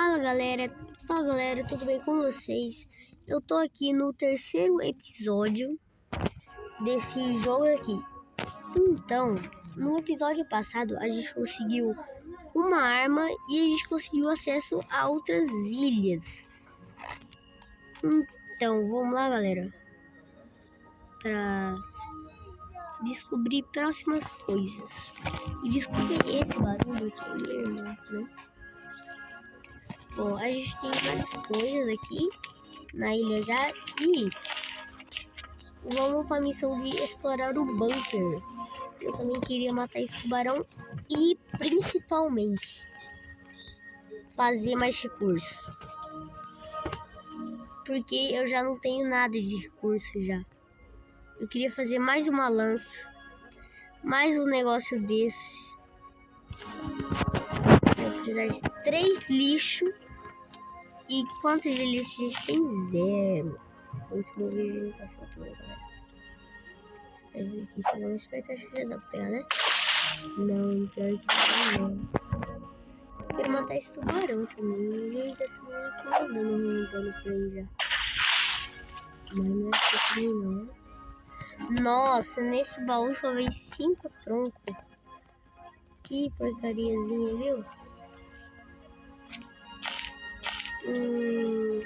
Fala galera, tudo bem com vocês? Eu tô aqui no terceiro episódio desse jogo aqui. Então, no episódio passado a gente conseguiu uma arma e a gente conseguiu acesso a outras ilhas. Então, vamos lá galera, pra descobrir próximas coisas. E descobrir esse barulho que é minha irmã, né? Bom, a gente tem várias coisas aqui na ilha já e vamos para a missão de explorar o bunker. Eu também queria matar esse tubarão e principalmente fazer mais recursos, porque eu já não tenho nada de recurso já. Eu queria fazer mais uma lança, mais um negócio desse. Eu vou precisar de 3 lixos. E quantos de lixo a gente tem? 0. O último vídeo não passou tudo, galera. Espero que chegou mais perto, acho que já dá pra pegar, né? Não, pior que não. Quero matar esse tubarão também. Ele já tá me dando por aí já. Mas não é assim também não. Nossa, nesse baú só veio 5 troncos. Que porcariazinha, viu? Eu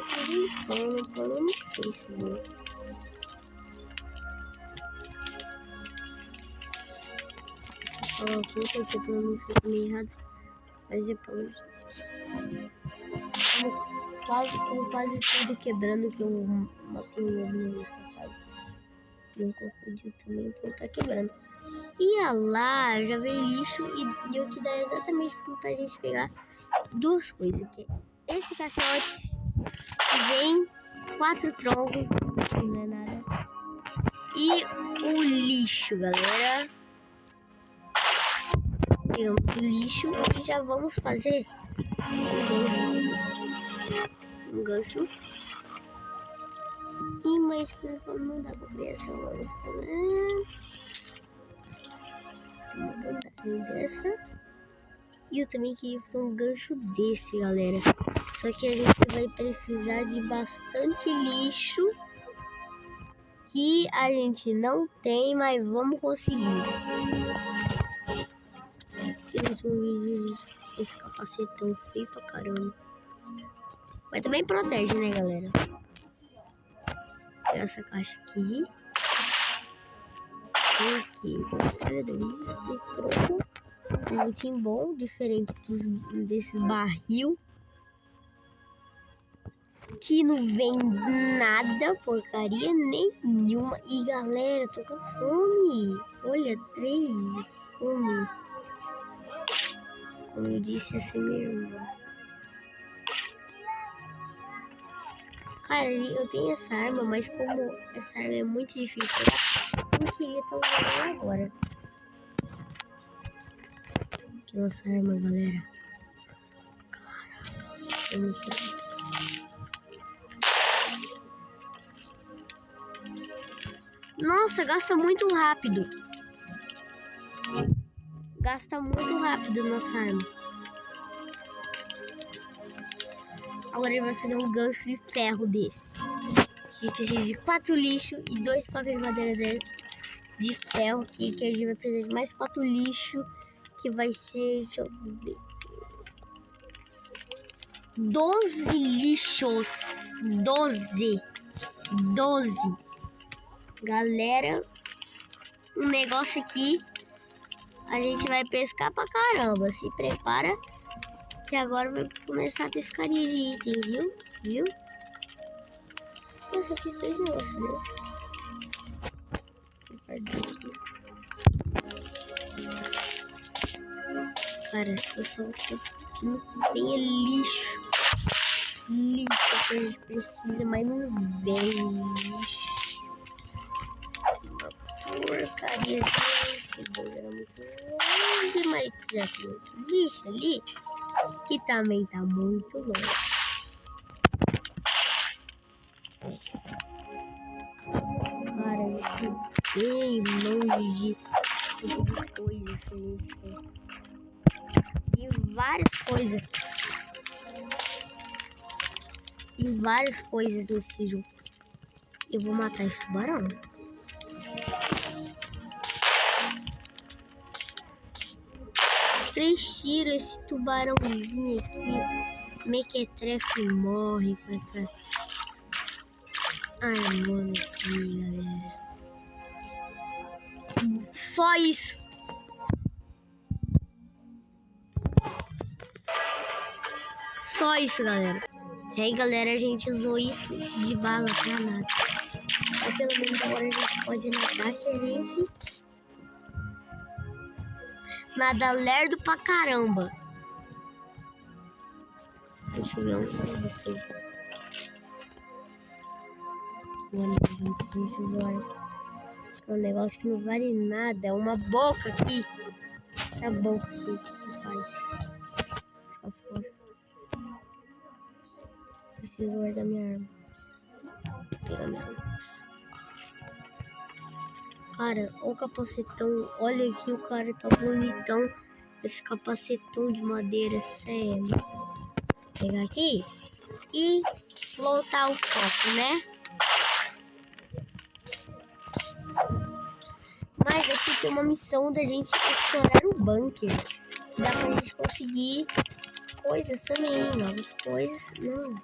peguei pano, eu não sei se vou. Puta que pelo menos eu comi errado. Mas é pano, gente. Com quase tudo quebrando que eu matei um lobo no mês passado. E um crocodilo também, então tá quebrando. E lá, já veio lixo e o que dá exatamente pra gente pegar 2 coisas aqui. Esse caixote vem 4 troncos, não é nada. E o lixo, galera. Pegamos o lixo e já vamos fazer um gancho. E mais por enquanto não dá pra criar essa lança, né? Uma bandagem dessa. E eu também queria fazer um gancho desse, galera. Só que a gente vai precisar de bastante lixo, que a gente não tem, mas vamos conseguir. Fiz um vídeo desse capacetão feio pra caramba. Mas também protege, né, galera? Tem essa caixa aqui. Aqui, batalha do troco. Um item bom, diferente desses barril que não vem nada, porcaria nenhuma. E galera, tô com fome. Olha, 3 de fome. Como eu disse, essa é minha irmã. Cara, eu tenho essa arma, mas como essa arma é muito difícil, eu não queria estar usando ela agora. Que nossa arma, galera. Caraca, eu não quero. Nossa, gasta muito rápido. Gasta muito rápido nossa arma. Agora ele vai fazer um gancho de ferro desse. A gente precisa de 4 lixos e 2 facas de madeira de ferro aqui. Que a gente vai precisar de mais 4 lixos. Que vai ser, deixa eu ver, 12 lixos. 12. Galera, um negócio aqui. A gente vai pescar pra caramba. Se prepara, que agora vai começar a pescaria de itens, viu? Nossa, eu fiz 2 negócios desses. Cara, eu só tô pedindo que venha lixo. Lixo que a gente precisa, mas não vem lixo. Porcaria, que era muito longe, mas já tem outro lixo ali, que também tá muito longe. Cara, a gente tá bem longe de coisas que a gente tem. várias coisas. Tem várias coisas nesse jogo. Eu vou matar esse tubarão. 3 tiros, esse tubarãozinho aqui. Mequetrefe morre com essa armona aqui, galera. Só isso. Só isso, galera. E aí, galera, a gente usou isso de bala pra nada. Mas pelo menos agora a gente pode nadar, que a gente nada lerdo pra caramba. Deixa eu ver uma coisa. Mano, gente, deixa eu usar um negócio que não vale nada. É uma boca aqui. Essa boca aqui, o que se faz? Pra fora. Preciso guardar minha arma. Vou pegar minha arma. Cara, o capacetão. Olha aqui, o cara tá bonitão. Esse capacetão de madeira, sério. Vou pegar aqui e voltar o foco, né? Mas aqui tem uma missão da gente explorar o bunker. Que dá pra gente conseguir coisas também, novas coisas. Não.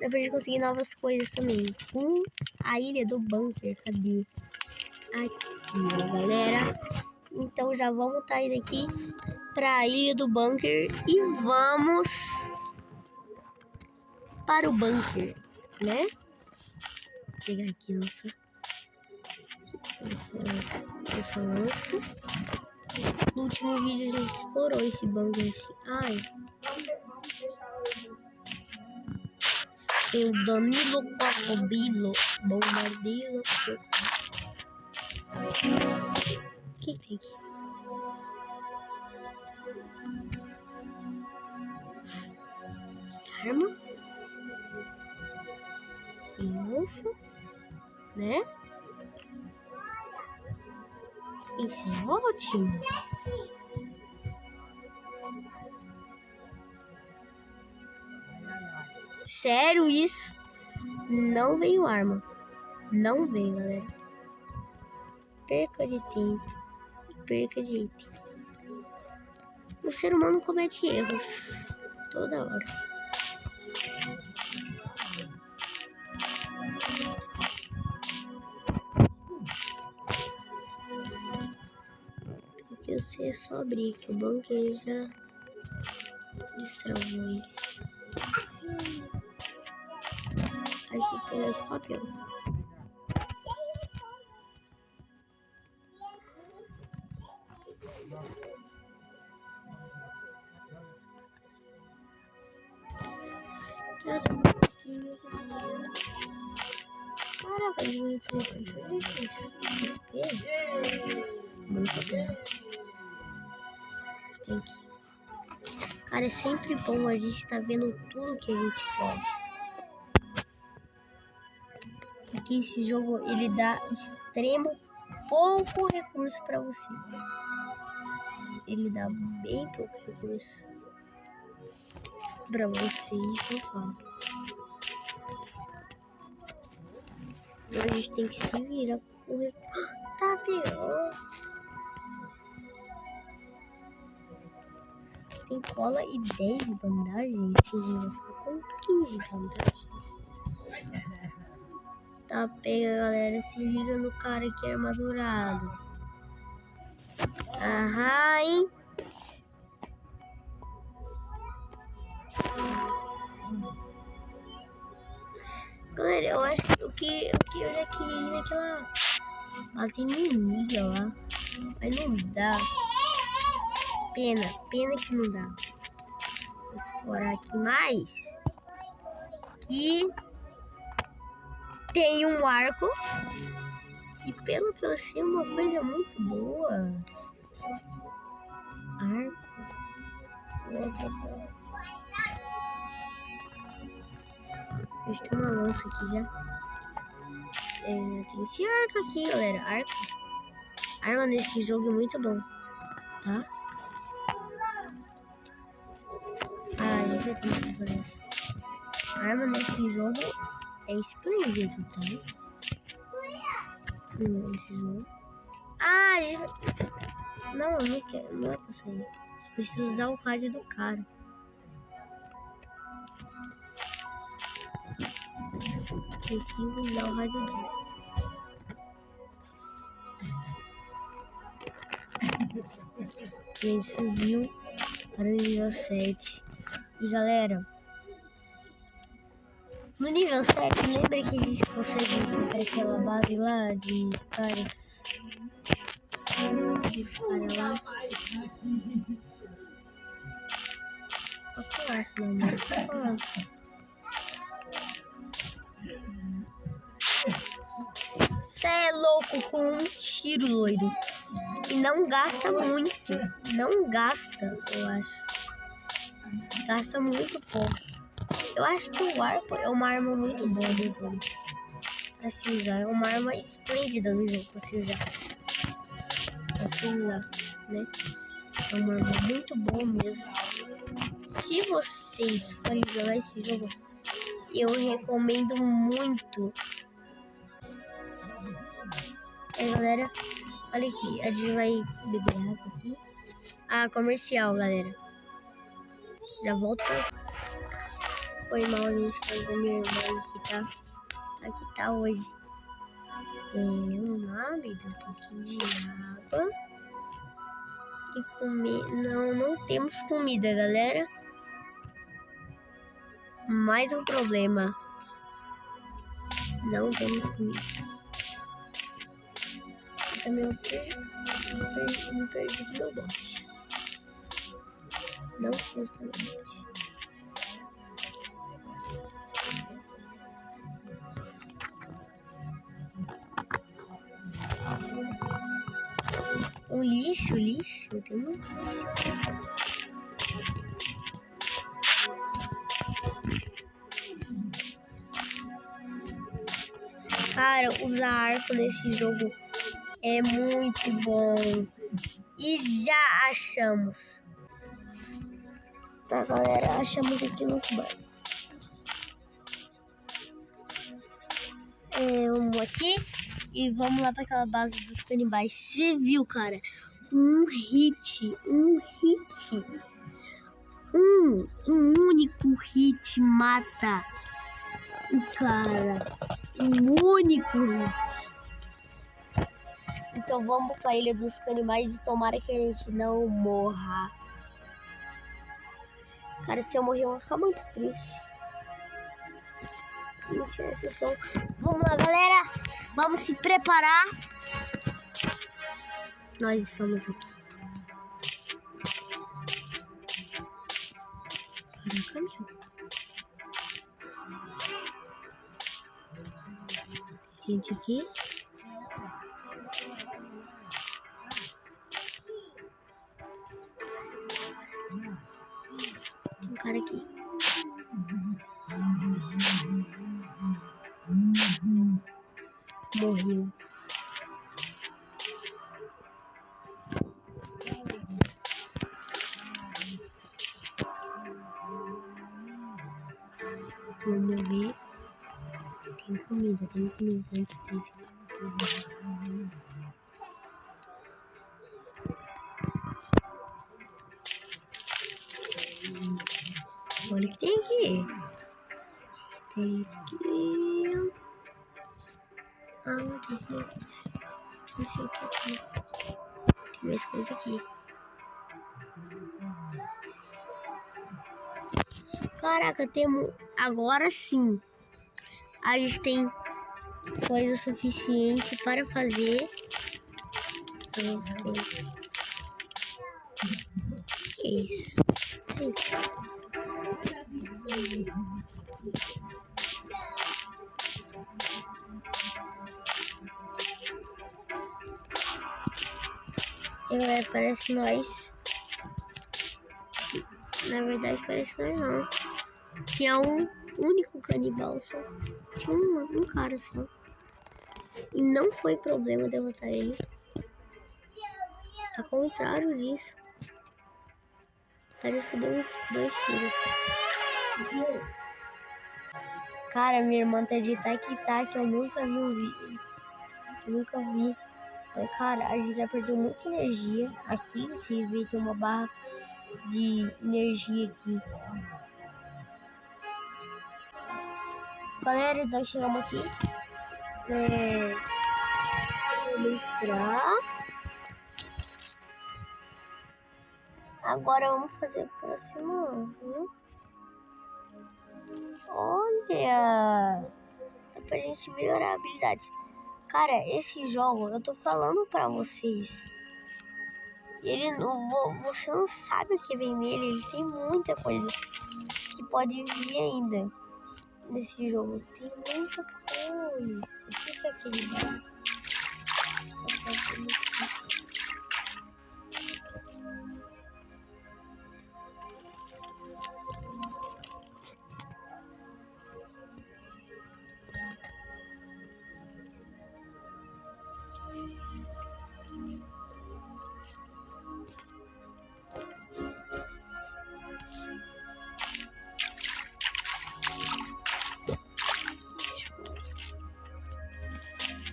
Dá pra gente conseguir novas coisas também. Com a ilha do bunker. Cadê? Aqui, ó, galera. Então já vamos estar indo aqui pra ilha do bunker. E vamos para o bunker, né? Vou pegar aqui nossa lança. No último vídeo a gente explorou esse bunker assim. Ai. Tem o Danilo Crocodilo, Bombardilo. O que tem aqui? Arma. Tem lança, né? Isso é ótimo. Sério isso? Não veio arma. Não veio, galera. Perca de tempo. Perca de item. O ser humano comete erros toda hora. Porque você só abrir que o bunker já destravou ele. Aí tem que pegar esse papel. Caraca, de 1.300 XP. Muito bom. Tem que... Cara, é sempre bom a gente tá vendo tudo que a gente pode. Porque esse jogo, ele dá extremo pouco recurso pra você. Ele dá bem pouco recurso pra você, isso eu falo. Agora a gente tem que se virar com o recurso. Tá, pegou. Tem cola e 10 bandagens. Esse vai ficar com 15 bandagens. Tá, pega, galera. Se liga no cara que é armadurado. Aham, hein? Galera, eu acho que eu já queria ir naquela... Lá tem inimiga lá. Mas não dá. Pena que não dá. Vou explorar aqui mais. Aqui tem um arco. Que pelo que eu sei é uma coisa muito boa. Arco. Outra coisa. A gente tem uma lança aqui já. Tem esse arco aqui, galera. Arco. Arma nesse jogo é muito bom. tá? Ah, a gente já tem que fazer isso. A arma nesse jogo é esplêndido, tá? Nesse jogo. Ah, a gente... Não, eu não quero. Não é pra sair. Você precisa usar o rádio do cara. Tem que usar o rádio dele. Ele subiu para o nível 7. E galera, no nível 7, lembra que a gente consegue ir para aquela base lá de caras? Dos caras lá. Fica com arco, não, mas fica com arco. Cê é louco com um tiro, doido. E não gasta muito. Não gasta, eu acho. Gasta muito pouco. Eu acho que o arco é uma arma muito boa do jogo. Pra se usar. É uma arma esplêndida do jogo pra se usar. Né? É uma arma muito boa mesmo. Se vocês forem jogar esse jogo, eu recomendo muito. Galera, olha aqui, a gente vai beber água aqui. Ah, comercial, galera. Já volto pra você. Foi mal, gente, mas a minha irmã aqui tá hoje. Vamos lá, beber um pouquinho de água. E comer. Não temos comida, galera. Mais um problema. Não temos comida. Eu também me perdi do meu bote. Não sei justamente. Um lixo, tem um lixo. Cara, usar arco nesse jogo é muito bom. E já achamos. Tá, galera, achamos aqui no nosso barco. Vamos aqui e vamos lá para aquela base dos canibais. Você viu, cara? Um único hit mata o cara. Um único hit. Então vamos para a Ilha dos Canibais e tomara que a gente não morra. Cara, se eu morrer eu vou ficar muito triste. Vamos lá, galera. Vamos se preparar. Nós estamos aqui. Caraca, meu. Tem gente aqui. Tem um cara aqui. Morreu. Vamos ver. Tem comida antes dele. Olha o que tem aqui. Tem aqui. Ah, tem esse negócio. Não sei o que é aqui. Tem mais coisa aqui. Caraca, temos. Agora sim. A gente tem coisa suficiente para fazer. Que é isso? Sim. Parece nós. Na verdade, parece nós não. Tinha um único canibal só. Tinha um cara só. E não foi problema derrotar ele. Ao contrário disso. Parece que deu uns 2 tiros. Cara, minha irmã tá de tac-tac, eu nunca vi um vídeo. Eu nunca vi. Mas, cara, a gente já perdeu muita energia. Aqui, se vê, tem uma barra de energia aqui. Galera, nós chegamos aqui. Vamos entrar. Agora vamos fazer o próximo. Olha! Dá pra gente melhorar a habilidade. Cara, esse jogo, eu tô falando pra vocês. Ele não, você não sabe o que vem nele. Ele tem muita coisa que pode vir ainda nesse jogo. Tem muita coisa. O que é aquele barulho? Tô fazendo aqui.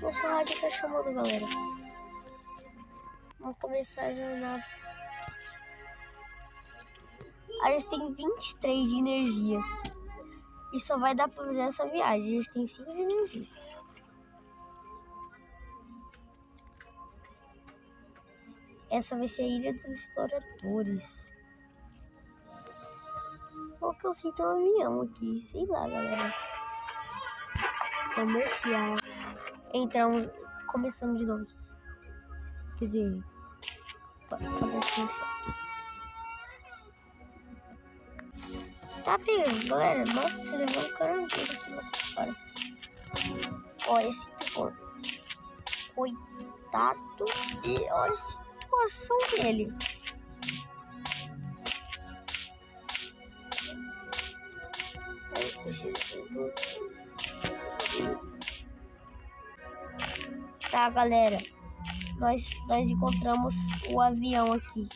Nossa, o rádio tá chamando, galera. Vamos começar a jornada. A gente tem 23 de energia. E só vai dar pra fazer essa viagem. A gente tem 5 de energia. Essa vai ser a Ilha dos Exploradores. Qual que eu sei, tem um avião aqui. Sei lá, galera. Comercial. Entramos. Começamos de novo aqui. Quer dizer. Acabou de começar. Tá pegando, galera. Nossa, você já viu um caranguejo aqui lá fora. Ó, esse pegou. Coitado dele. Olha a situação dele. Tá, galera. Nós encontramos o avião aqui.